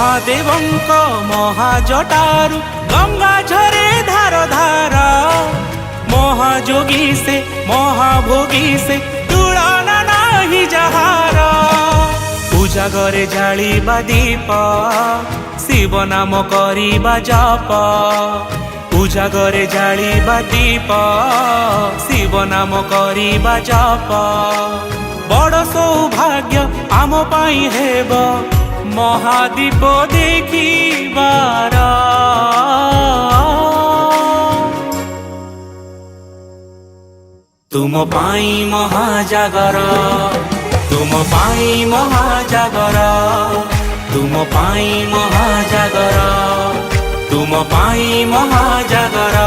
महादेवंक महाजटारु गंगा झरे धार धार महाजोगी से महाभोगी से तुलना नाही जहार। पूजा घरे जालिबा दीप शिव नाम करिबा जप। पूजा घरे जालिबा दीप शिव नाम करिबा जप। बड़ सौभाग्य आम पाई हेब महादीप देखिबार। तुम पाई महाजागर तुम पाई महाजागर तुम पाई महाजागर तुम पाई महाजागर।